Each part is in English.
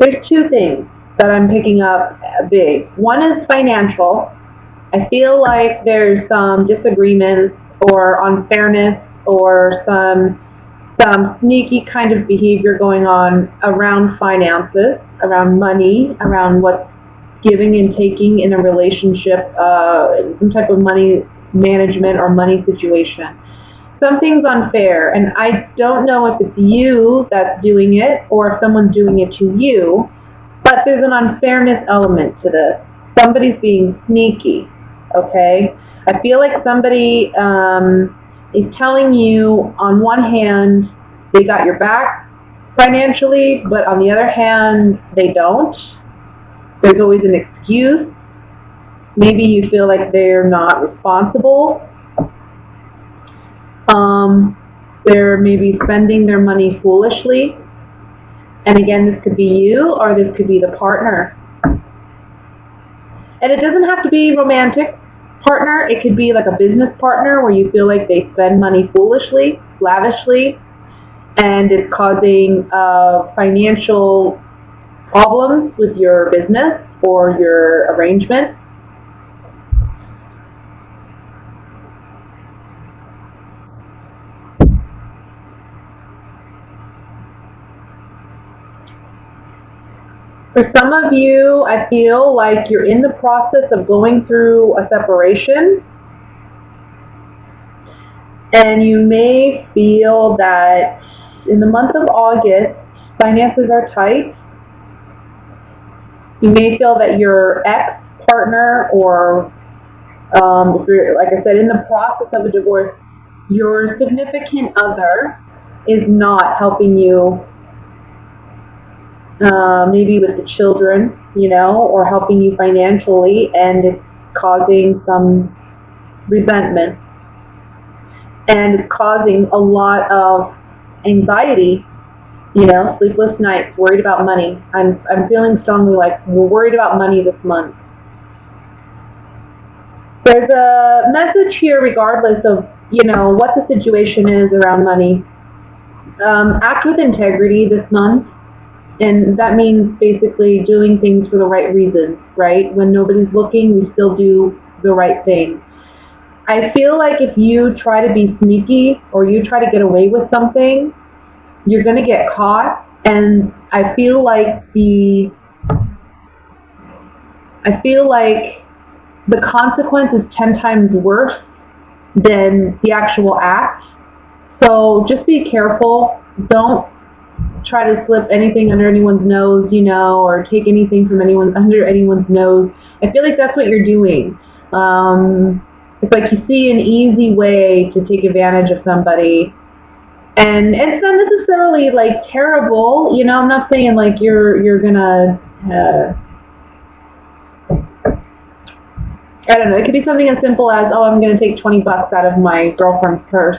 There's two things that I'm picking up big. One is financial. I feel like there's some disagreements or unfairness or some sneaky kind of behavior going on around finances, around money, around what's giving and taking in a relationship, some type of money management or money situation. Something's unfair, and I don't know if it's you that's doing it or if someone's doing it to you, but there's an unfairness element to this. Somebody's being sneaky, okay? I feel like somebody is telling you, on one hand, they got your back financially, but on the other hand, they don't. There's always an excuse. Maybe you feel like they're not responsible. They're maybe spending their money foolishly. And again, this could be you or this could be the partner. And it doesn't have to be romantic partner. It could be like a business partner where you feel like they spend money foolishly, lavishly, and it's causing financial problems with your business or your arrangement. For some of you, I feel like you're in the process of going through a separation, and you may feel that in the month of August, finances are tight. You may feel that your ex-partner or, if you're, like I said, in the process of a divorce, your significant other is not helping you, maybe with the children, or helping you financially, and it's causing some resentment. And it's causing a lot of anxiety, sleepless nights, worried about money. I'm feeling strongly like we're worried about money this month. There's a message here regardless of, what the situation is around money. Act with integrity this month. And that means basically doing things for the right reasons, right? When nobody's looking, we still do the right thing. I feel like if you try to be sneaky or you try to get away with something, you're going to get caught. And I feel like the consequence is 10 times worse than the actual act. So just be careful. Don't try to slip anything under anyone's nose, or take anything from under anyone's nose. I feel like that's what you're doing. It's like you see an easy way to take advantage of somebody, and it's not necessarily like terrible. I'm not saying like you're gonna. I don't know. It could be something as simple as, I'm gonna take $20 out of my girlfriend's purse,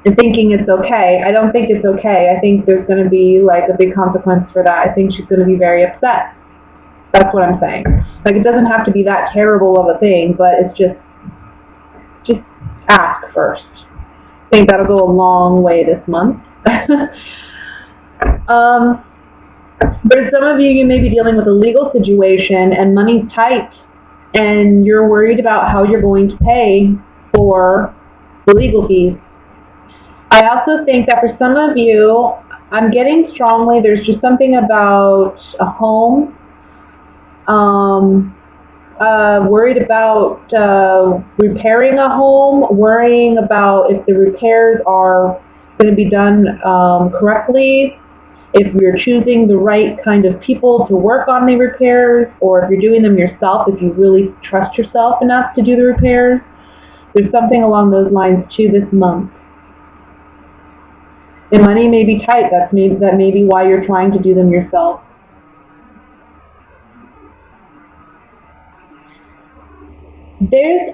and thinking it's okay. I don't think it's okay. I think there's going to be like a big consequence for that. I think she's going to be very upset. That's what I'm saying. Like, it doesn't have to be that terrible of a thing, but it's just ask first. I think that'll go a long way this month. But some of you may be dealing with a legal situation and money's tight, and you're worried about how you're going to pay for the legal fees. I also think that for some of you, I'm getting strongly, there's just something about a home, worried about repairing a home, worrying about if the repairs are going to be done correctly, if you're choosing the right kind of people to work on the repairs, or if you're doing them yourself, if you really trust yourself enough to do the repairs. There's something along those lines too this month. And money may be tight. That may be why you're trying to do them yourself. There's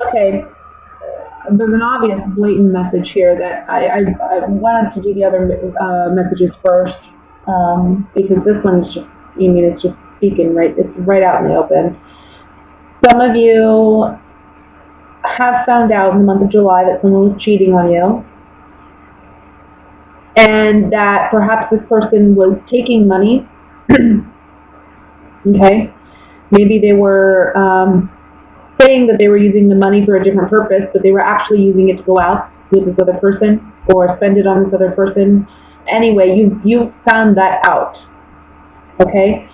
an obvious, blatant message here that I wanted to do the other messages first, because this one's just, it's just speaking right. It's right out in the open. Some of you have found out in the month of July that someone was cheating on you. and that perhaps this person was taking money. Okay, maybe they were saying that they were using the money for a different purpose, but they were actually using it to go out with this other person or spend it on this other person. Anyway, you found that out. Okay,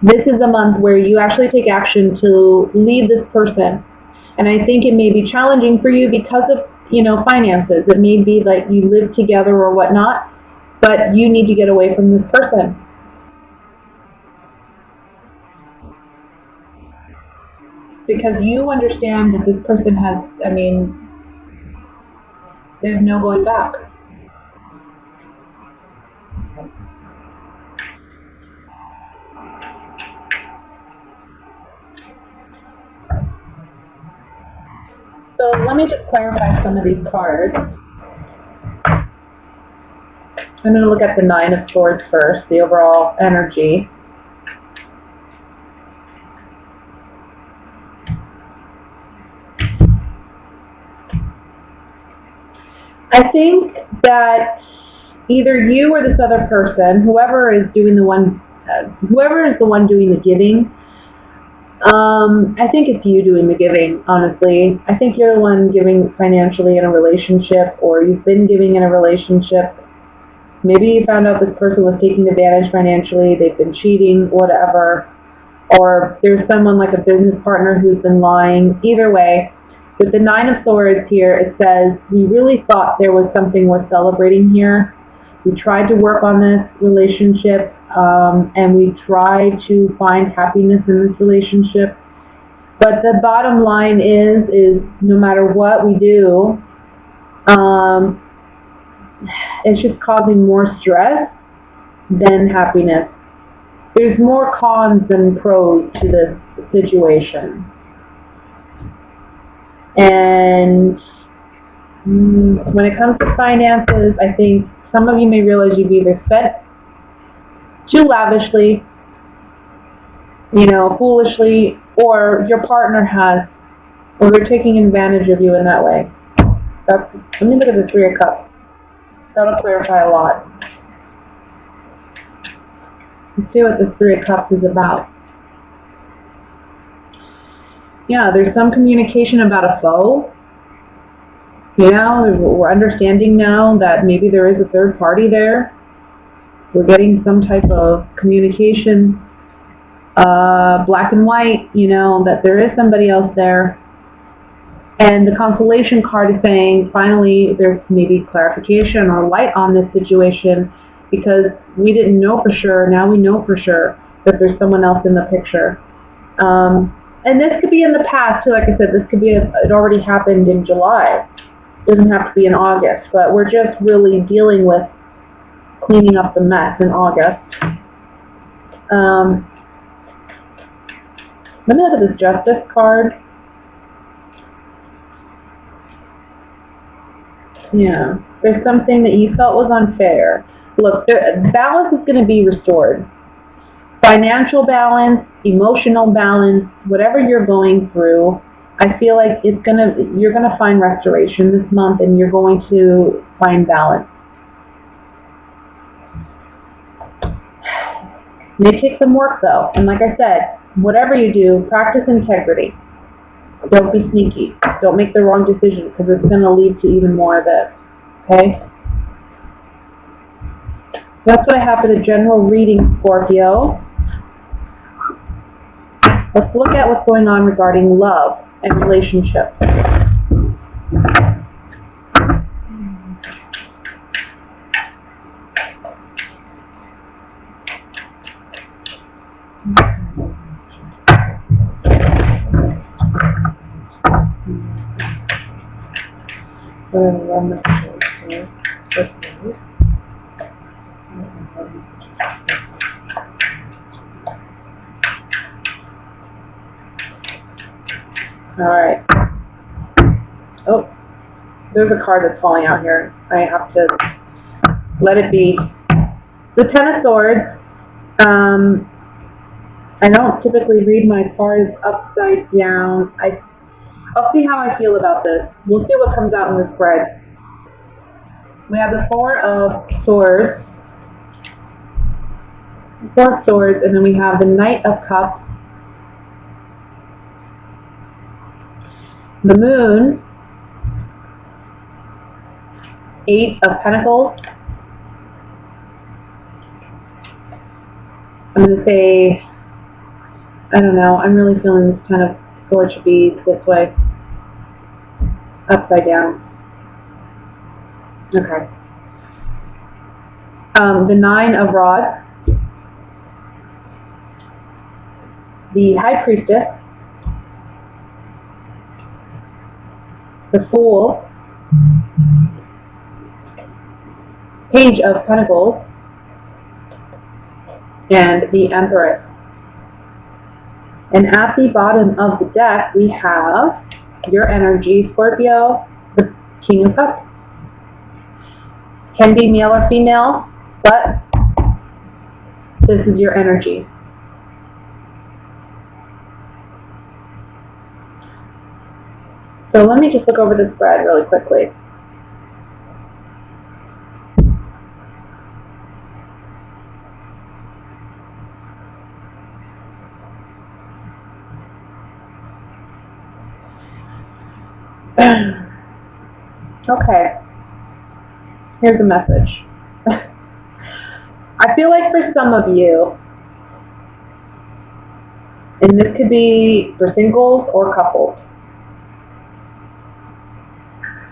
this is a month where you actually take action to leave this person, and I think it may be challenging for you because of finances. It may be like you live together or whatnot, but you need to get away from this person. Because you understand that this person has, there's no going back. So let me just clarify some of these cards. I'm going to look at the Nine of Swords first, the overall energy. I think that either you or this other person, whoever is the one doing the giving, I think it's you doing the giving, honestly. I think you're the one giving financially in a relationship, or you've been giving in a relationship. Maybe you found out this person was taking advantage financially, they've been cheating, whatever. Or there's someone like a business partner who's been lying. Either way, with the Nine of Swords here, it says, we really thought there was something worth celebrating here. We tried to work on this relationship, and we tried to find happiness in this relationship. But the bottom line is no matter what we do, it's just causing more stress than happiness. There's more cons than pros to this situation. And when it comes to finances, I think some of you may realize you've either spent too lavishly, foolishly, or your partner has, or they're taking advantage of you in that way. Let me look at the Three of Cups. That'll clarify a lot. Let's see what the Three of Cups is about. Yeah, there's some communication about a foe. We're understanding now that maybe there is a third party there. We're getting some type of communication, black and white, that there is somebody else there. And the consolation card is saying, finally, there's maybe clarification or light on this situation, because we didn't know for sure. Now we know for sure that there's someone else in the picture. And this could be in the past, too. Like I said, this could be, it already happened in July. It doesn't have to be in August, but we're just really dealing with cleaning up the mess in August. Let me look at this Justice card. Yeah, there's something that you felt was unfair. Look, balance is going to be restored. Financial balance, emotional balance, whatever you're going through, I feel like you're going to find restoration this month, and you're going to find balance. It may take some work, though, and like I said, whatever you do, practice integrity. Don't be sneaky. Don't make the wrong decision, because it's going to lead to even more of this. Okay? That's what I have for the general reading, Scorpio. Let's look at what's going on regarding love and relationships. Alright. Oh, there's a card that's falling out here. I have to let it be. The Ten of Swords. I don't typically read my cards upside down. I'll see how I feel about this. We'll see what comes out in the spread. We have the Four of Swords. Four of Swords, and then we have the Knight of Cups. The Moon. Eight of Pentacles. I'm going to say, I don't know, I'm really feeling this kind of sword should be this way. Upside down. Okay. The Nine of Rods. The High Priestess. The Fool. Page of Pentacles. And the Empress. And at the bottom of the deck, we have your energy, Scorpio, the King of Cups. Can be male or female, but this is your energy. So let me just look over the spread really quickly. Okay, here's a message. I feel like for some of you, and this could be for singles or couples,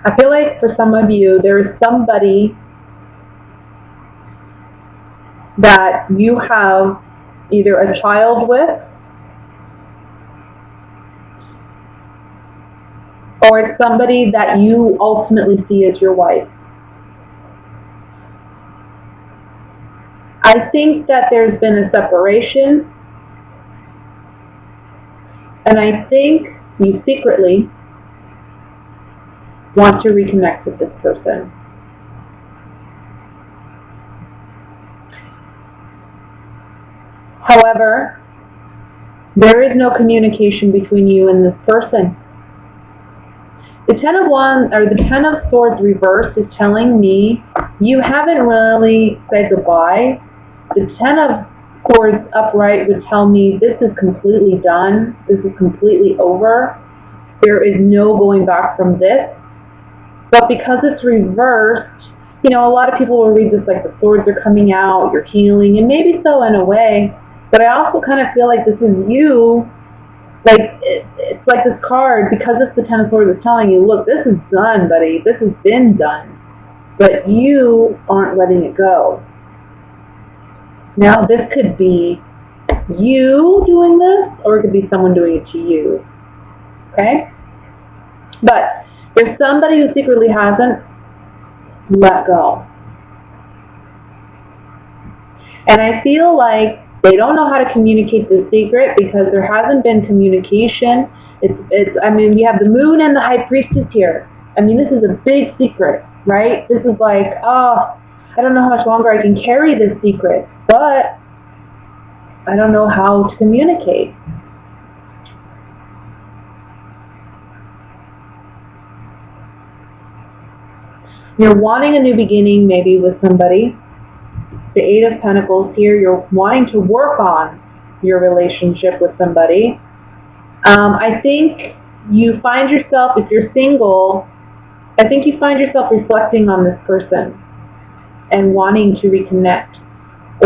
I feel like for some of you, there is somebody that you have either a child with, or it's somebody that you ultimately see as your wife. I think that there's been a separation, and I think you secretly want to reconnect with this person. However, there is no communication between you and this person. The Ten of Wands, or the Ten of Swords reversed, is telling me you haven't really said goodbye. The Ten of Swords upright would tell me this is completely done. This is completely over. There is no going back from this. But because it's reversed, you know, a lot of people will read this like the swords are coming out, you're healing, and maybe so in a way. But I also kind of feel like this is you. Like, it's like this card, because it's the Ten of Swords, is telling you, look, this is done, buddy. This has been done. But you aren't letting it go. Now, this could be you doing this, or it could be someone doing it to you. Okay? But there's somebody who secretly hasn't let go. And I feel like they don't know how to communicate the secret because there hasn't been communication. I mean, we have the Moon and the High Priestess here. I mean, this is a big secret, right? This is like, oh, I don't know how much longer I can carry this secret, but I don't know how to communicate. You're wanting a new beginning maybe with somebody. The Eight of Pentacles here, you're wanting to work on your relationship with somebody. I think you find yourself, if you're single, I think you find yourself reflecting on this person and wanting to reconnect.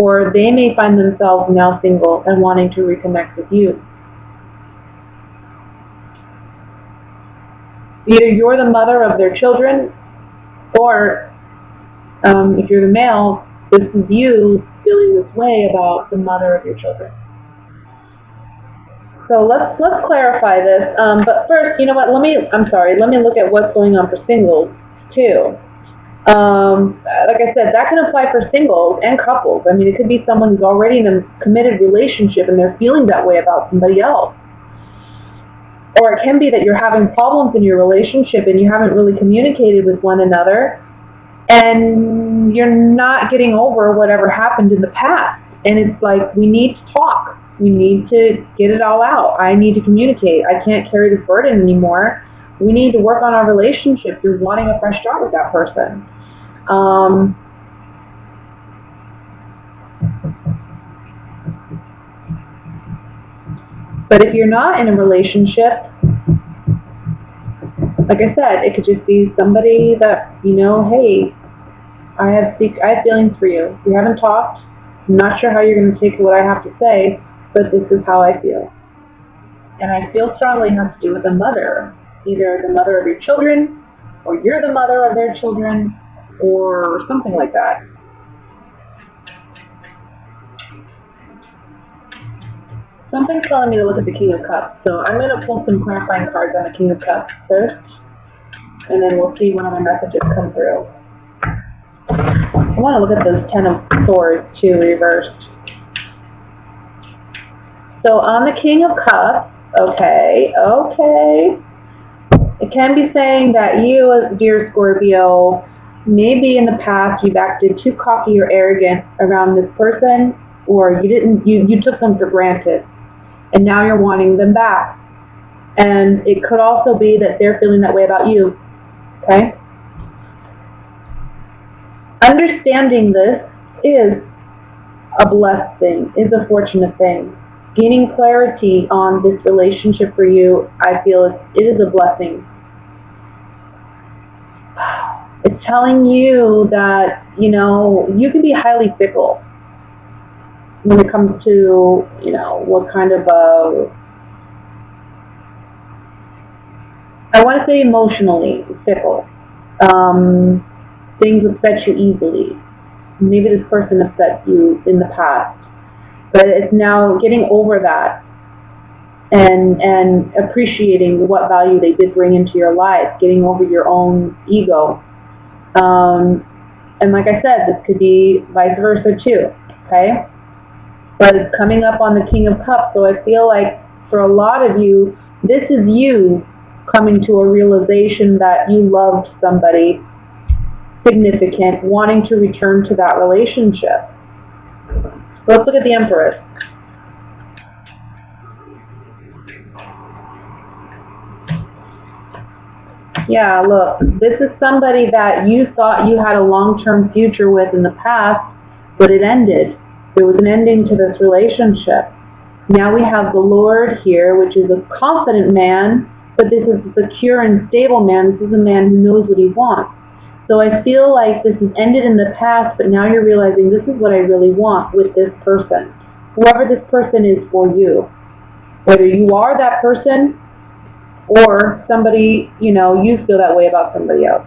Or they may find themselves now single and wanting to reconnect with you. Either you're the mother of their children, or if you're the male, this is you feeling this way about the mother of your children. So let's clarify this. But first, you know what? Let me look at what's going on for singles too. Like I said, that can apply for singles and couples. I mean, it could be someone who's already in a committed relationship and they're feeling that way about somebody else. Or it can be that you're having problems in your relationship and you haven't really communicated with one another, and you're not getting over whatever happened in the past. And it's like, we need to talk. We need to get it all out. I need to communicate. I can't carry this burden anymore. We need to work on our relationship. You're wanting a fresh start with that person. But if you're not in a relationship, like I said, it could just be somebody that, hey, I have feelings for you. We haven't talked. I'm not sure how you're going to take what I have to say, but this is how I feel. And I feel strongly it has to do with a mother. Either the mother of your children, or you're the mother of their children, or something like that. Something's telling me to look at the King of Cups. So I'm going to pull some clarifying cards on the King of Cups first, and then we'll see what other messages come through. I want to look at those Ten of Swords too, reversed. So on the King of Cups, okay, it can be saying that you, dear Scorpio, maybe in the past you've acted too cocky or arrogant around this person, or you took them for granted, and now you're wanting them back. And it could also be that they're feeling that way about you, okay? Understanding this is a blessed thing, is a fortunate thing. Gaining clarity on this relationship for you, I feel it is a blessing. It's telling you that, you can be highly fickle when it comes to, what kind of I want to say emotionally fickle. Things upset you easily. Maybe this person upset you in the past, but it's now getting over that and appreciating what value they did bring into your life, getting over your own ego. And like I said, this could be vice versa too, okay? But it's coming up on the King of Cups, so I feel like for a lot of you, this is you coming to a realization that you loved somebody significant, wanting to return to that relationship. Let's look at the Empress. Yeah, look, this is somebody that you thought you had a long-term future with in the past, but it ended. There was an ending to this relationship. Now we have the Lord here, which is a confident man, but this is a secure and stable man. This is a man who knows what he wants. So I feel like this has ended in the past, but now you're realizing this is what I really want with this person. Whoever this person is for you. Whether you are that person or somebody, you feel that way about somebody else.